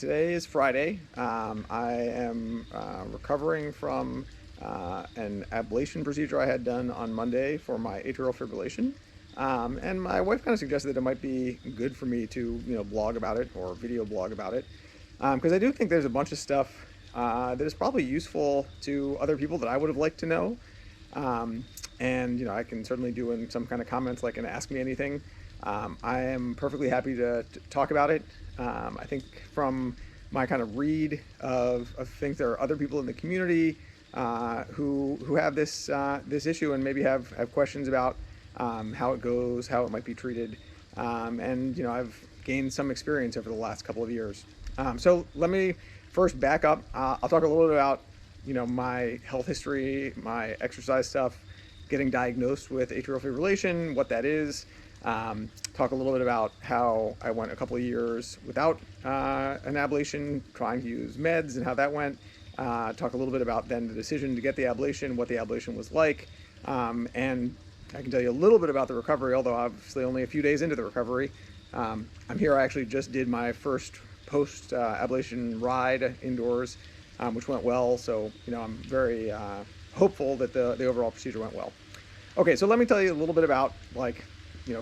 Today is Friday. I am recovering from an ablation procedure I had done on Monday for my atrial fibrillation. And my wife kind of suggested that it might be good for me to, blog about it or video blog about it. Because I do think there's a bunch of stuff that is probably useful to other people that I would have liked to know. And I can certainly do in some kind of comments like an Ask Me Anything. I am perfectly happy to talk about it. I think from my kind of read of things, there are other people in the community who have this issue and maybe have questions about how it goes, how it might be treated. And I've gained some experience over the last couple of years. So let me first back up. I'll talk a little bit about my health history, my exercise stuff, getting diagnosed with atrial fibrillation, what that is. Talk a little bit about how I went a couple of years without an ablation, trying to use meds and how that went. Talk a little bit about then the decision to get the ablation, what the ablation was like. And I can tell you a little bit about the recovery, although obviously only a few days into the recovery. I'm here. I actually just did my first post-ablation ride indoors, which went well. So, I'm very hopeful that the overall procedure went well. Okay, so let me tell you a little bit about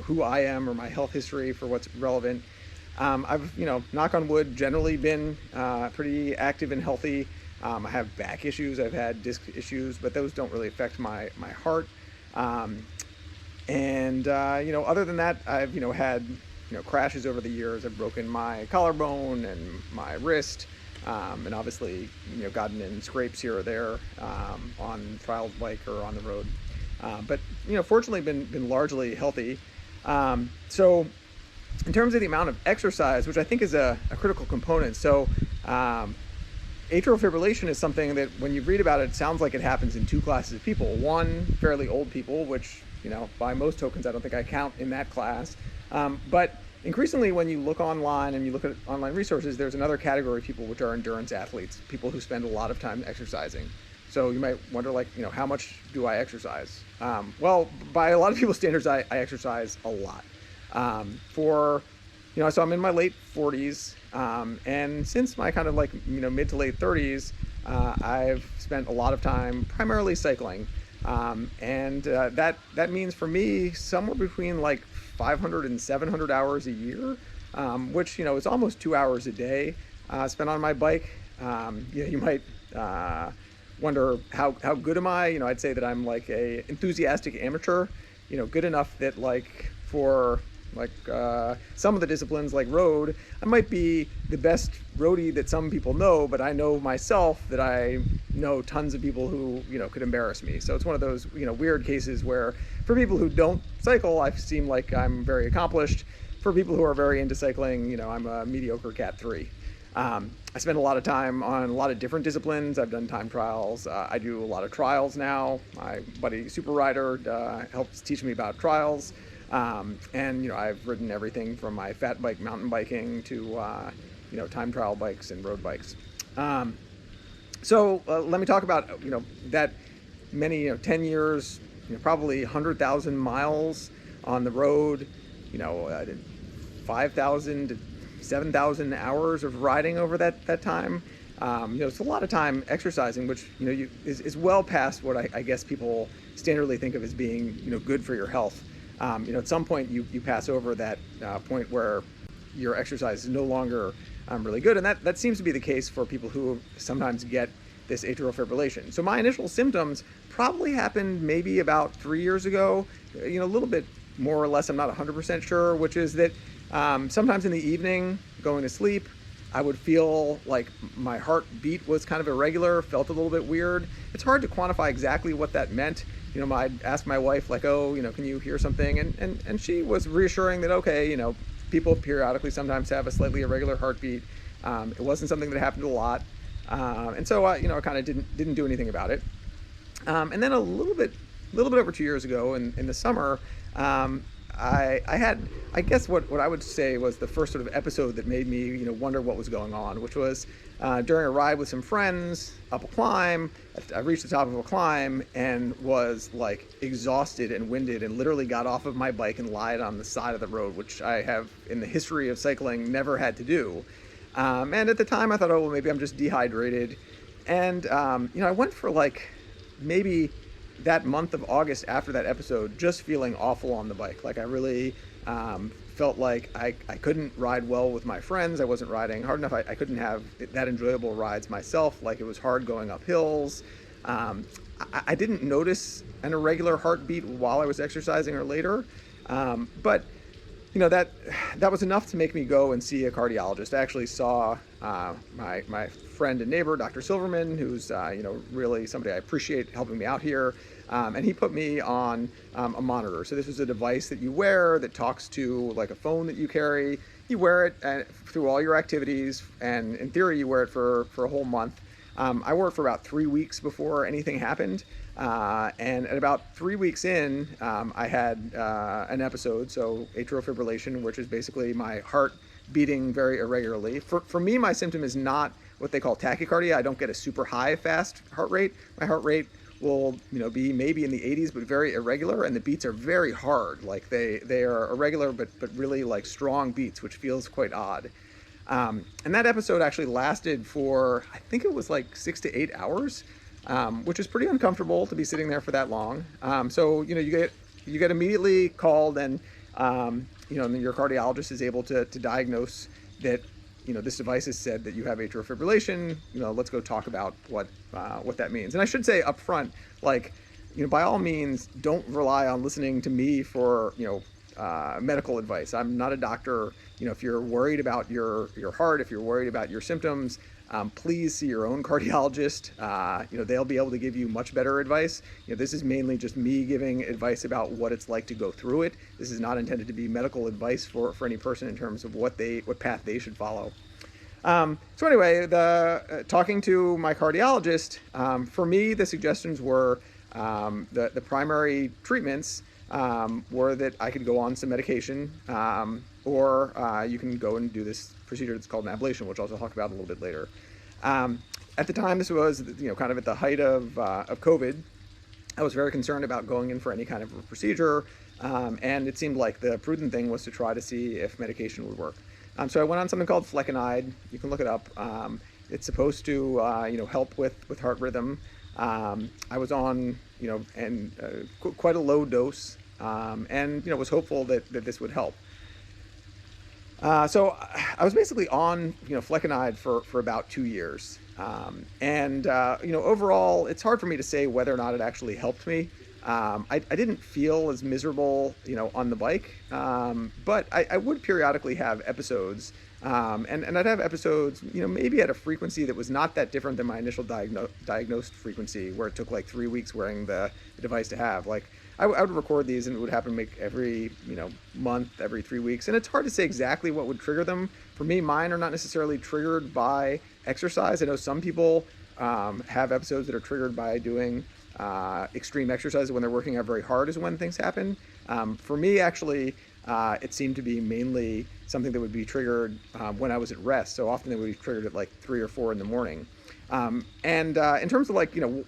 who I am or my health history for what's relevant. I've, knock on wood, generally been pretty active and healthy. I have back issues, I've had disc issues, but those don't really affect my heart. Other than that, I've, had, crashes over the years. I've broken my collarbone and my wrist, and obviously, gotten in scrapes here or there on trial bike or on the road. But fortunately been largely healthy. So in terms of the amount of exercise, which I think is a critical component. So atrial fibrillation is something that when you read about it, it sounds like it happens in two classes of people. One, fairly old people, which, by most tokens, I don't think I count in that class. But increasingly, when you look online and you look at online resources, there's another category of people, which are endurance athletes, people who spend a lot of time exercising. So you might wonder, how much do I exercise? Well, by a lot of people's standards, I exercise a lot. So I'm in my late 40s, and since my kind of mid to late 30s, I've spent a lot of time primarily cycling. That means for me somewhere between 500 and 700 hours a year, which, is almost 2 hours a day spent on my bike. You might wonder how good am I? I'd say that I'm a enthusiastic amateur, good enough that for some of the disciplines like road, I might be the best roadie that some people know, but I know myself that I know tons of people who, could embarrass me. So it's one of those, weird cases where for people who don't cycle, I seem like I'm very accomplished. For people who are very into cycling, I'm a mediocre cat 3. I spend a lot of time on a lot of different disciplines. I've done time trials. I do a lot of trials now. My buddy Super Rider helps teach me about trials. I've ridden everything from my fat bike mountain biking to, time trial bikes and road bikes. So let me talk about, that many, 10 years, probably 100,000 miles on the road, I did 5,000 to 7,000 hours of riding over that time. It's a lot of time exercising, which, is well past what I guess people standardly think of as being, good for your health. At some point you pass over that point where your exercise is no longer really good. And that seems to be the case for people who sometimes get this atrial fibrillation. So my initial symptoms probably happened maybe about 3 years ago, a little bit more or less, I'm not 100% sure, which is that sometimes in the evening, going to sleep, I would feel like my heartbeat was kind of irregular, felt a little bit weird. It's hard to quantify exactly what that meant. I'd ask my wife, can you hear something? And she was reassuring that, okay, people periodically sometimes have a slightly irregular heartbeat. It wasn't something that happened a lot. So I kind of didn't do anything about it. And then a little bit over 2 years ago in the summer, I had, I guess what I would say was the first sort of episode that made me, wonder what was going on, which was during a ride with some friends up a climb. I reached the top of a climb and was exhausted and winded and literally got off of my bike and lied on the side of the road, which I have in the history of cycling never had to do. And at the time I thought, oh, well, maybe I'm just dehydrated. And, I went for like maybe that month of August after that episode, just feeling awful on the bike. Like I really felt like I couldn't ride well with my friends. I wasn't riding hard enough. I couldn't have that enjoyable rides myself. Like it was hard going up hills. I didn't notice an irregular heartbeat while I was exercising or later. But that was enough to make me go and see a cardiologist. I actually saw my friend and neighbor, Dr. Silverman, who's really somebody I appreciate helping me out here, and he put me on a monitor. So this is a device that you wear that talks to like a phone that you carry. You wear it through all your activities, and in theory, you wear it for a whole month. I wore it for about 3 weeks before anything happened. And at about 3 weeks in, I had an episode, so atrial fibrillation, which is basically my heart beating very irregularly. For me, my symptom is not what they call tachycardia. I don't get a super high, fast heart rate. My heart rate will be maybe in the 80s, but very irregular, and the beats are very hard. Like they are irregular, but really like strong beats, which feels quite odd. And that episode actually lasted for, I think it was like 6 to 8 hours, which is pretty uncomfortable to be sitting there for that long. So you get immediately called, and and your cardiologist is able to diagnose that this device has said that you have atrial fibrillation. Let's go talk about what that means. And I should say up front, like by all means, don't rely on listening to me for medical advice. I'm not a doctor. If you're worried about your heart, if you're worried about your symptoms, please see your own cardiologist. They'll be able to give you much better advice. This is mainly just me giving advice about what it's like to go through it. This is not intended to be medical advice for any person in terms of what path they should follow. So anyway, talking to my cardiologist, for me, the suggestions were the primary treatments were that I could go on some medication, or you can go and do this procedure that's called an ablation, which I'll talk about a little bit later. At the time, this was kind of at the height of COVID. I was very concerned about going in for any kind of a procedure, and it seemed like the prudent thing was to try to see if medication would work. So I went on something called flecainide. You can look it up. It's supposed to help with heart rhythm. I was on quite a low dose, and was hopeful that this would help. So I was basically on flecainide for about 2 years, and overall it's hard for me to say whether or not it actually helped me. I didn't feel as miserable on the bike, but I would periodically have episodes, and I'd have episodes maybe at a frequency that was not that different than my initial diagnosed frequency, where it took like 3 weeks wearing the device to have. Like I would record these, and it would happen every month, every 3 weeks, and it's hard to say exactly what would trigger them. For me, mine are not necessarily triggered by exercise. I know some people have episodes that are triggered by doing extreme exercise when they're working out very hard is when things happen. For me, actually, it seemed to be mainly something that would be triggered when I was at rest. So often they would be triggered at like 3 or 4 in the morning. And in terms of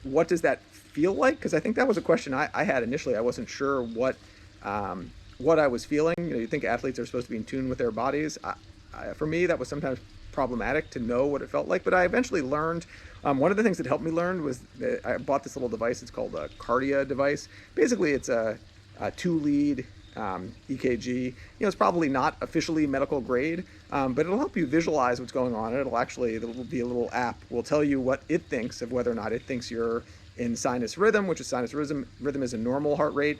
what does that feel like? Because I think that was a question I had initially. I wasn't sure what I was feeling. You think athletes are supposed to be in tune with their bodies. For me, that was sometimes problematic to know what it felt like. But I eventually learned. One of the things that helped me learn was that I bought this little device. It's called a Kardia device. Basically, it's a 2-lead EKG. It's probably not officially medical grade, but it'll help you visualize what's going on. There will be a little app. Will tell you what it thinks of whether or not it thinks you're in sinus rhythm, which is sinus rhythm is a normal heart rate,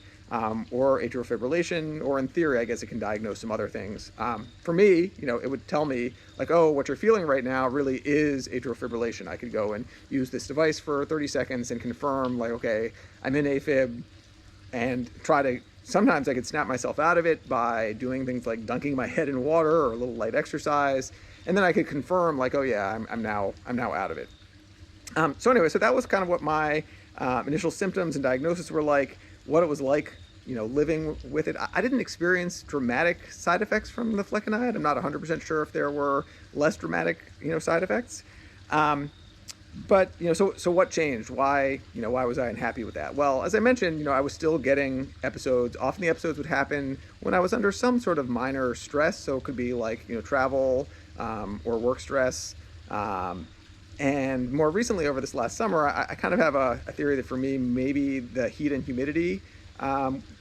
or atrial fibrillation, or in theory, I guess it can diagnose some other things. For me, it would tell me like, oh, what you're feeling right now really is atrial fibrillation. I could go and use this device for 30 seconds and confirm like, okay, I'm in AFib, and sometimes I could snap myself out of it by doing things like dunking my head in water or a little light exercise. And then I could confirm like, oh yeah, I'm now out of it. So anyway, so that was kind of what my initial symptoms and diagnosis were like, what it was like, living with it. I didn't experience dramatic side effects from the flecainide. I'm not 100% sure if there were less dramatic, side effects. But, so what changed? Why was I unhappy with that? Well, as I mentioned, I was still getting episodes. Often the episodes would happen when I was under some sort of minor stress. So it could be like, travel, or work stress. And more recently, over this last summer, I kind of have a theory that for me, maybe the heat and humidity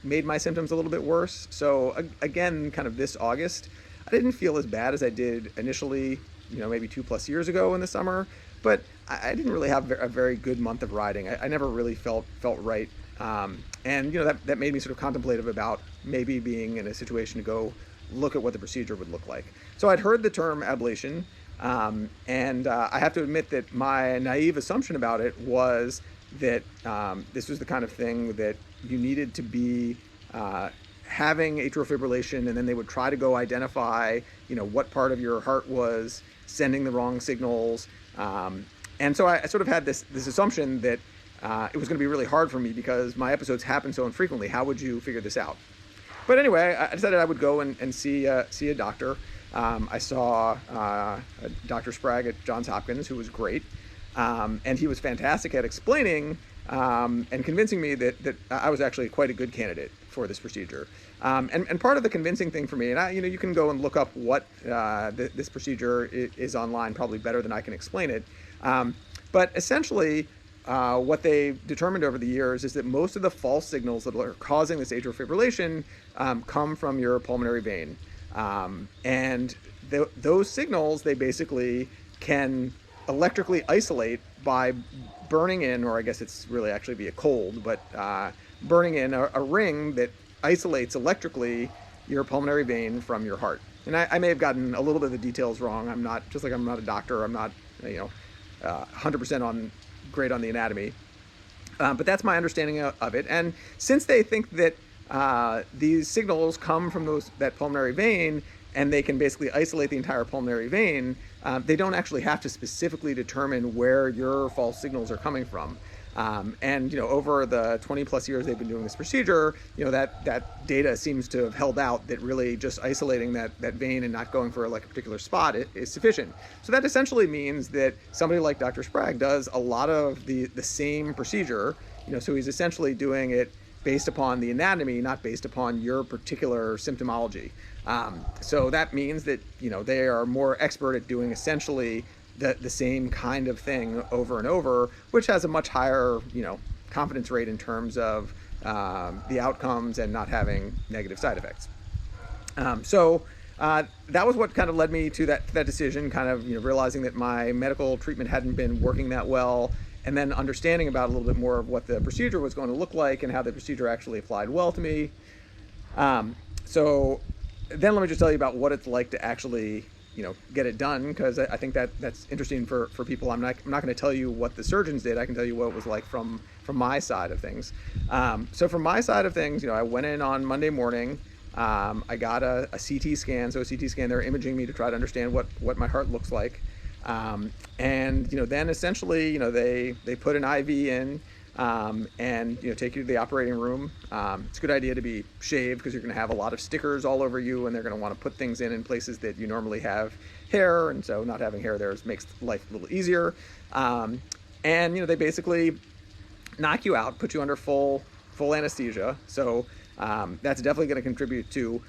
made my symptoms a little bit worse. So again, kind of this August, I didn't feel as bad as I did initially, maybe 2+ years ago in the summer, but I didn't really have a very good month of riding. I never really felt right. And that made me sort of contemplative about maybe being in a situation to go look at what the procedure would look like. So I'd heard the term ablation, and I have to admit that my naive assumption about it was that this was the kind of thing that you needed to be having atrial fibrillation, and then they would try to go identify, what part of your heart was sending the wrong signals. And so I sort of had this assumption that it was going to be really hard for me because my episodes happen so infrequently. How would you figure this out? But anyway, I decided I would go and see a doctor. I saw Dr. Sprague at Johns Hopkins, who was great. And he was fantastic at explaining and convincing me that I was actually quite a good candidate for this procedure. And part of the convincing thing for me, and you can go and look up what this procedure is online, probably better than I can explain it. But essentially, what they determined over the years is that most of the false signals that are causing this atrial fibrillation come from your pulmonary vein. And those signals, they basically can electrically isolate by burning in, or I guess it's really actually be a cold, but burning in a ring that isolates electrically your pulmonary vein from your heart. And I may have gotten a little bit of the details wrong. I'm not a doctor. I'm not, 100% great on the anatomy. But that's my understanding of it. And since they think that these signals come from that pulmonary vein, and they can basically isolate the entire pulmonary vein, they don't actually have to specifically determine where your false signals are coming from. And over the 20+ years they've been doing this procedure, that data seems to have held out that really just isolating that vein and not going for like a particular spot is sufficient. So that essentially means that somebody like Dr. Sprague does a lot of the same procedure, so he's essentially doing it based upon the anatomy, not based upon your particular symptomology. So that means that, they are more expert at doing essentially the same kind of thing over and over, which has a much higher, confidence rate in terms of the outcomes and not having negative side effects. So that was what kind of led me to that decision, kind of, realizing that my medical treatment hadn't been working that well, and then understanding about a little bit more of what the procedure was going to look like and how the procedure actually applied well to me. So then let me just tell you about what it's like to actually, get it done, because I think that's interesting for people. I'm not going to tell you what the surgeons did. I can tell you what it was like from my side of things. So from my side of things, I went in on Monday morning. I got a CT scan. So a CT scan, they're imaging me to try to understand what my heart looks like. And then essentially, they put an IV in, and take you to the operating room. It's a good idea to be shaved because you're going to have a lot of stickers all over you, and they're going to want to put things in places that you normally have hair, and so not having hair there makes life a little easier. And they basically knock you out, put you under full anesthesia. So that's definitely going to contribute to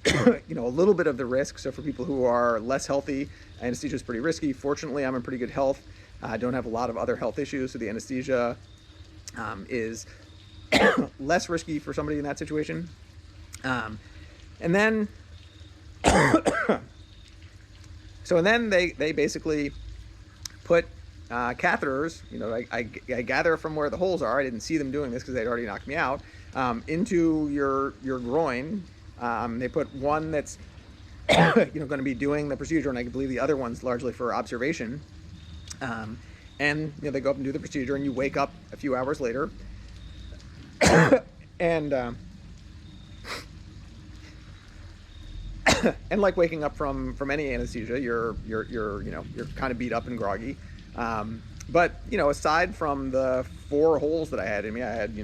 a little bit of the risk. So for people who are less healthy, anesthesia is pretty risky. Fortunately, I'm in pretty good health. I don't have a lot of other health issues, so the anesthesia is less risky for somebody in that situation. And then they basically put catheters, I gather from where the holes are, I didn't see them doing this because they'd already knocked me out, into your groin. They put one that's going to be doing the procedure, and I believe the other one's largely for observation. And they go up and do the procedure, and you wake up a few hours later, and and like waking up from any anesthesia, you're kind of beat up and groggy. But aside from the 4 holes that I had in me, I had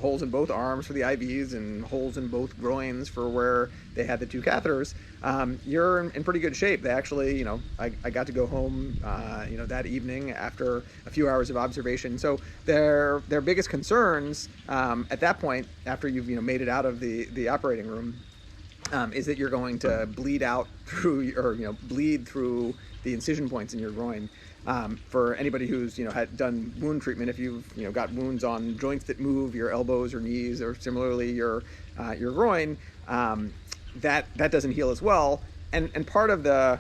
holes in both arms for the IVs and holes in both groins for where they had the 2 catheters. You're in pretty good shape. They actually, I got to go home, that evening after a few hours of observation. So their biggest concerns at that point, after you've made it out of the operating room, is that you're going to bleed out through, or bleed through the incision points in your groin. For anybody who's had done wound treatment, if you've got wounds on joints that move, your elbows or knees, or similarly your groin, that doesn't heal as well. And part of the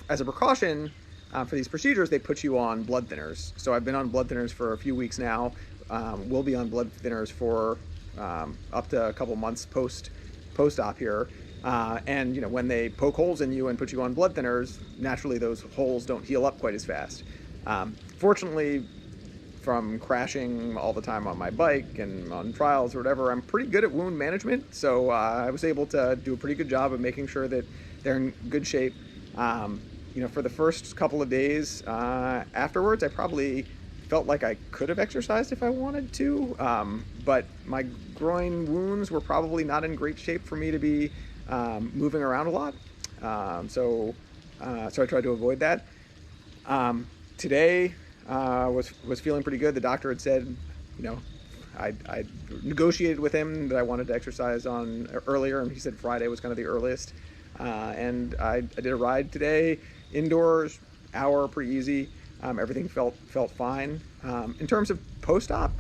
as a precaution for these procedures, they put you on blood thinners. So I've been on blood thinners for a few weeks now. We'll be on blood thinners for up to a couple months post-op here. And when they poke holes in you and put you on blood thinners, naturally those holes don't heal up quite as fast. Fortunately, from crashing all the time on my bike and on trials or whatever, I'm pretty good at wound management. So I was able to do a pretty good job of making sure that they're in good shape. For the first couple of days afterwards, I probably felt like I could have exercised if I wanted to, but my groin wounds were probably not in great shape for me to be moving around a lot. So I tried to avoid that. Today was feeling pretty good. The doctor had said, I negotiated with him that I wanted to exercise on earlier, and he said Friday was kind of the earliest. And I did a ride today, indoors, hour, pretty easy. Everything felt fine. In terms of post-op,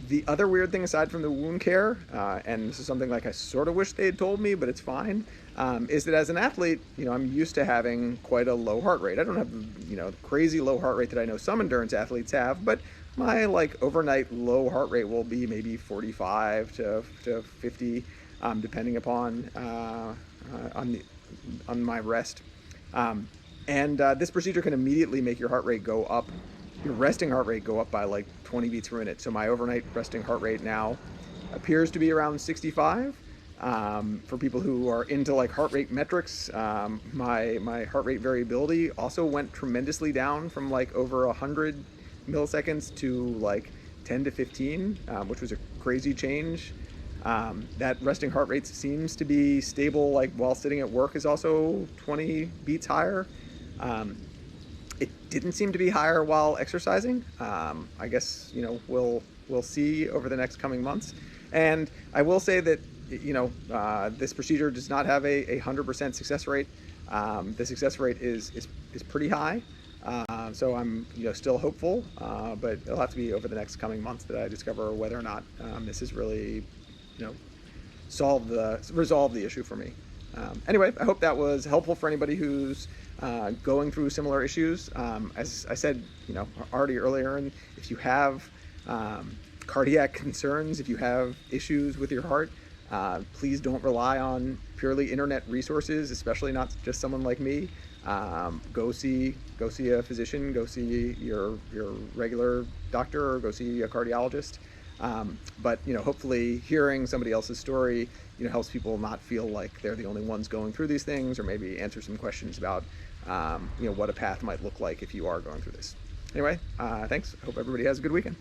the other weird thing aside from the wound care, and this is something like I sort of wish they had told me, but it's fine, is that as an athlete, I'm used to having quite a low heart rate. I don't have, the crazy low heart rate that I know some endurance athletes have, but my overnight low heart rate will be maybe 45 to 50, depending upon on my rest. And this procedure can immediately make your heart rate go up, your resting heart rate go up by like 20 beats per minute. So my overnight resting heart rate now appears to be around 65. For people who are into heart rate metrics, my heart rate variability also went tremendously down from over 100 milliseconds to 10 to 15, which was a crazy change. That resting heart rate seems to be stable, while sitting at work is also 20 beats higher. It didn't seem to be higher while exercising. I guess, we'll see over the next coming months. And I will say that, this procedure does not have a 100% success rate. The success rate is pretty high. So I'm, still hopeful, but it'll have to be over the next coming months that I discover whether or not this is really, resolve the issue for me. Anyway, I hope that was helpful for anybody who's going through similar issues. As I said, already earlier, and if you have cardiac concerns, if you have issues with your heart, please don't rely on purely internet resources, especially not just someone like me. Go see a physician, go see your regular doctor, or go see a cardiologist. But hopefully hearing somebody else's story, helps people not feel like they're the only ones going through these things, or maybe answer some questions about, what a path might look like if you are going through this. Anyway, thanks. I hope everybody has a good weekend.